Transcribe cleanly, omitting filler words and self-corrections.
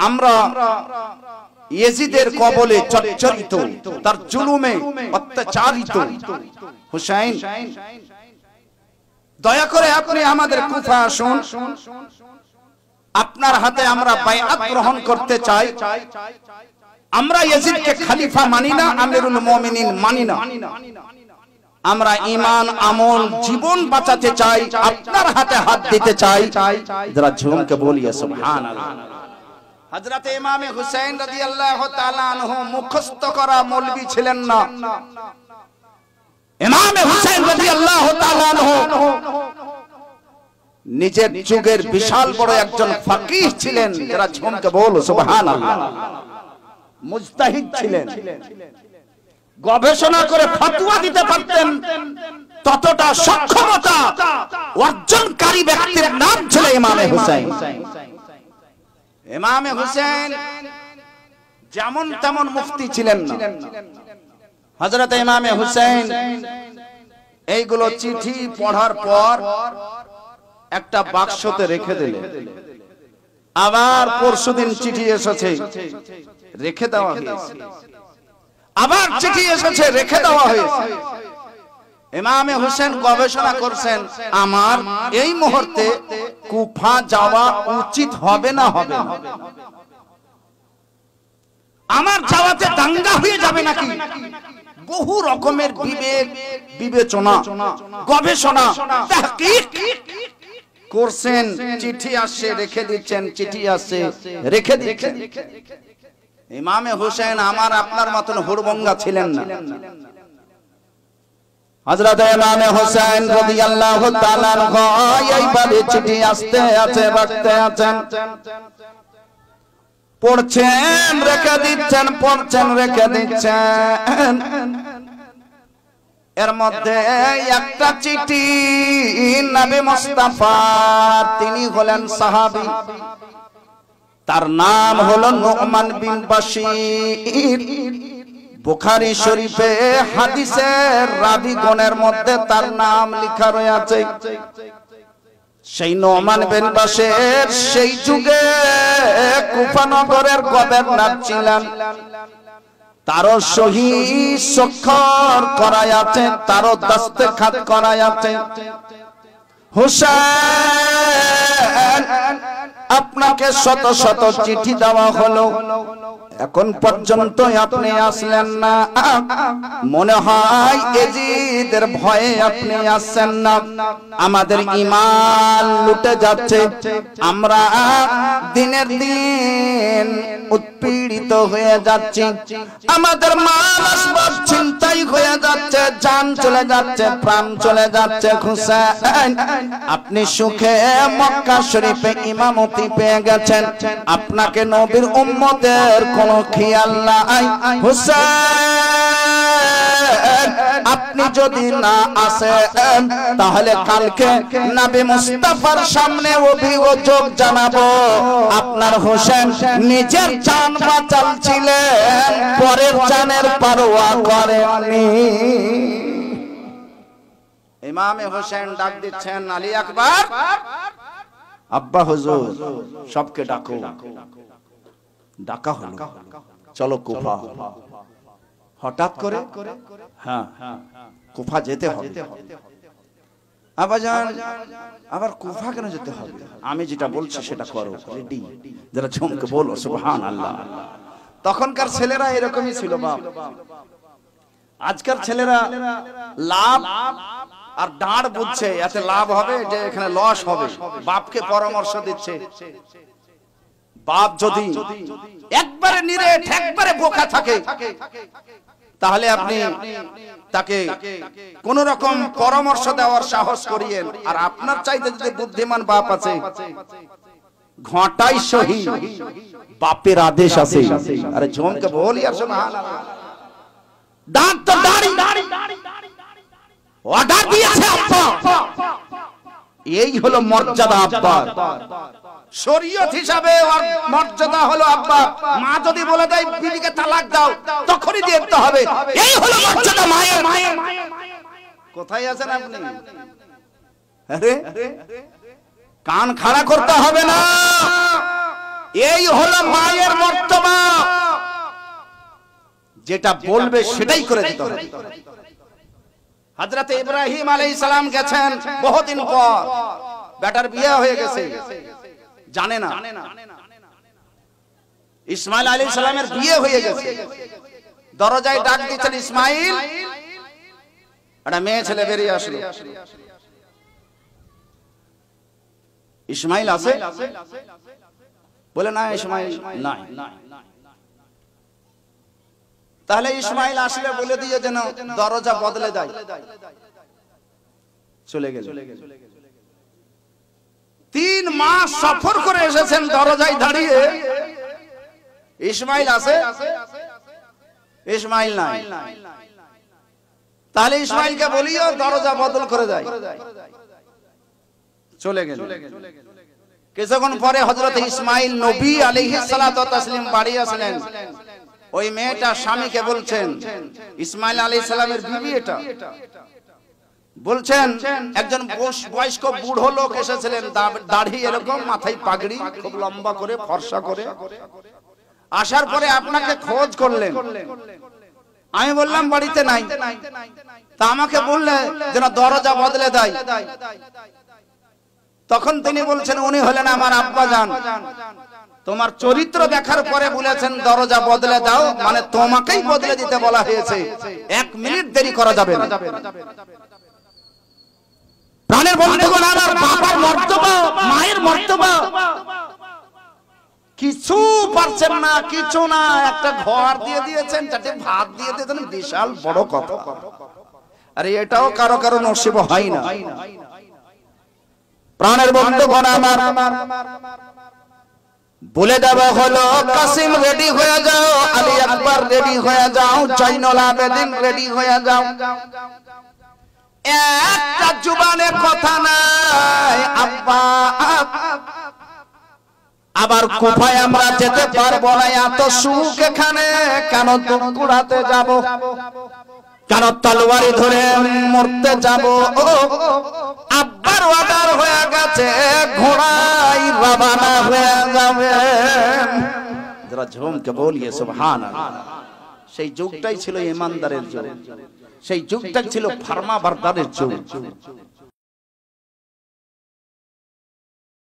আমরা ইয়েজিদের কবলে জর্জরিত, তার জুলুমে অত্যাচারিত হুসাইন, দয়া করে আপনি আমাদের কুফা আসুন, আপনার হাতে আমরা বাইআত গ্রহণ করতে চাই। আমরা ইয়েজিদকে খলিফা মানি না, আমিরুল মুমিনিন মানি না, আমরা ঈমান আমল জীবন বাঁচাতে চাই, আপনার হাতে হাত দিতে চাই। যারা ঝুমকে বলিয়ে সুবহানাল্লাহ। হযরত ইমাম হুসাইন রাদিয়াল্লাহু তাআলা আনহু মুখস্থ করা মৌলবি ছিলেন না। ইমাম হুসাইন রাদিয়াল্লাহু তাআলা আনহু নিজের যুগের বিশাল বড় একজন ফকিহ ছিলেন। যারা ঝুমকে বলো সুবহানাল্লাহ। মুজতাহিদ ছিলেন, গবেষণা করে ফতোয়া দিতে পারতেন, ততটা সক্ষমতা অর্জনকারী ব্যক্তির নাম ছিল ইমাম হুসাইন। ইমাম হুসাইন যেমন তেমন মুফতি ছিলেন না। হযরত ইমাম হুসাইন এইগুলো চিঠি পড়ার পর একটা বাক্সতে রেখে দিলেন। আবার পরশুদিন চিঠি এসেছে, রেখে দেওয়া হয়েছে। আবার চিঠি এসেছে, রেখে দেওয়া হয়েছে। ইমাম হুসাইন গবেষণা করছেন, আমার এই মুহূর্তে কুফা যাওয়া উচিত হবে না হবে না, আমার যাওয়াতে দাঙ্গা হয়ে যাবে নাকি। বহু রকমের বিবেক বিবেচনা গবেষণা তাহকিক করছেন। চিঠি আসছে, রেখে দিচ্ছেন, চিঠি আসছে, রেখে দিচ্ছেন। ইমাম হুসাইন আমার আপনার মতন হুড়বঙ্গা ছিলেন না। হযরত ইমাম হুসাইন রাদিয়াল্লাহু তাআলা আনহু এইভাবে চিঠি আসতে আছে, রাখতে আছেন, পড়ছেন, রেখে দিচ্ছেন, পড়ছেন, রেখে দিচ্ছেন। এর মধ্যে একটা চিঠি নবী মুস্তাফা, তিনি হলেন সাহাবী, তার নাম হলো নু'মান বিন বাশীর। বুখারী শরীফে হাদিসের রাবীগণের মধ্যে তার নাম লেখা রয়েছে। সেই নু'মান বিন বাশীর সেই যুগে কুফা নগরের গভর্নর ছিলেন। তারও সহি স্বাক্ষর করা আছে, তারও দস্তখত করা আছে। হুসাইন, আপনাকে শত শত চিঠি দেওয়া হলো, এখন পর্যন্ত আপনি আসলেন না। মনে হয় এজিদের ভয়ে আপনি আসছেন না। আমাদের ঈমান লুটে যাচ্ছে, আমরা দিনের দিন উৎপীড়িত হয়ে যাচ্ছি, আমাদের মাল আসবাব ছিনতাই হয়ে যাচ্ছে, জান চলে যাচ্ছে, প্রাণ চলে যাচ্ছে। হুসাইন, আপনি সুখে মক্কা শরীফে ইমামতি পেয়ে গেছেন, আপনাকে নবীর উম্মতের কোনো খেয়াল নাই। হুসাইন, আপনি যদি না আসেন তাহলে কালকে নবী মুস্তাফার সামনে অভিযোগ জানাবো আপনার হোসেন নিজের জান বাঁচাচ্ছিলেন, পরের জানের পরোয়া করেননি। ইমামে হোসেন ডাক দিচ্ছেন, আলী আকবর, আব্বা হুজুর, সবকে ডাকো। ডাকা হলো, চলো কুফা। হঠাৎ করে হ্যাঁ কুফা যেতে হবে। আবাজান, আবার কুফা কেন যেতে হবে? আমি যেটা বলছি সেটা করো, রেডি? যারা ঝুমকে বলো সুবহানাল্লাহ। তখনকার ছেলেরা এরকমই ছিল বাপ। আজকাল ছেলেরা লাভ আর দাঁড় বুঝছে, এতে লাভ হবে যে এখানে লস হবে, বাপকে পরামর্শ দিচ্ছে। বাপ যদি একবারে নিরেট, একবারে বোকা থাকে, তাহলে আপনি তাকে কোন রকম পরামর্শ দেওয়ার সাহস করিয়েন। আর আপনার চাইতে যদি বুদ্ধিমান বাপ আছে, ঘটাই সহি, বাপের আদেশ আছে। আরে ঝুমকে বলি আর সুবহানাল্লাহ। দাঁত তো দাড়ি অর্ডার দিয়েছে আব্বা, এই হলো মর্যাদা আব্বার। শরীয়ত হিসাবে ওর মর্যাদা হলো আব্বা। মা যদি বলে দেয় বিবিকে তালাক দাও, তখনই দিতে হবে, এই হলো মর্যাদা মায়ের। কোথায় আছেন আপনি? আরে কান খাড়া করতে হবে না, এই হলো মায়ের মর্তবা, যেটা বলবে সেটাই করে দিতে হবে। হযরত ইব্রাহিম আলাইহিস সালাম গেছেন বহুদিন পর, বেটার বিয়ে হয়ে গেছে, জানে না। ইসমাইল আলাইহিস সালামের বিয়ে হয়ে গেছে, দরজায় ডাক দিচ্ছেন ইসমাইল, একটা মেয়ে ছেলে বেরিয়ে আসলো। ইসমাইল আছে? বলে না ইসমাইল নাই। তাহলে ইসমাইল আসলে বলে দিয়ে যেন দরজা বদলে দেয়। চলে গেল। 3 মাস সফর করে এসেছেন, দরজায় দাঁড়িয়ে ইসমাইল আছে? ইসমাইল নাই। তাহলে ইসমাইলকে বলিও দরজা বদল করে দেয়। চলে গেল। কিছুক্ষণ পরে হযরত ইসমাইল নবী আলাইহিস সালাতু ওয়াস তাসলিম বাড়ি আসলেন। ওই মেয়েটা স্বামীকে বলছেন, ইসমাইল আলাইহিস সালামের বিবি এটা, বলছেন একজন বয়স্ক বুড়ো লোক এসেছিলেন, দাড়ি এরকম, মাথায় পাগড়ি, খুব লম্বা করে, ফর্সা করে, আসার পরে আপনাকে খোঁজ করলেন। আমি বললাম বাড়িতে নাই। তা আমাকে বললে যেন দরজা বদলে দেয়। তখন তিনি বলছেন উনি হলেন আমার আব্বা জান। তোমার চরিত্র দেখার পরে বলেছেন দরজা বদলে দাও, মানে তোমাকেই বদলে দিতে বলা হয়েছে, 1 মিনিট দেরি করা যাবে না। প্রাণের বন্ধুগণ, আমার বাবার মর্তবা, মায়ের মর্তবা কিছু পারছেন না, কিছু না, একটা ঘর দিয়ে দিয়েছেন, 4টে ভাত দিয়ে দিয়েছেন, বিশাল বড় কথা। আরে এটাও কারো কারো নসিব হয় না। প্রাণের বন্ধুগণ আমার, বলে দেওয়া হলো কাসিম রেডি হয়ে যাও, আলী আকবর রেডি হয়ে যাও, জয়নুল আবেদিন রেডি হয়ে যাও। একটা জুবানে কথা নাই, আব্বা আবার কুফায় আমরা যেতে পারবো না, এত সুখ এখানে কেন দুকুড়াতে যাব, কেন তলোয়ারি ধরে মরতে যাব। ও আব্বার অর্ডার হয়ে গেছে, ঘোড়ায় রওনা হয়ে যাবে। যারা ঝুমকে বলিয়ে সুবহানাল্লাহ। সেই যুগটাই ছিল ইমানদারের যুগ, সেই যুগটাই ছিল ফার্মা বারদারের যুগ।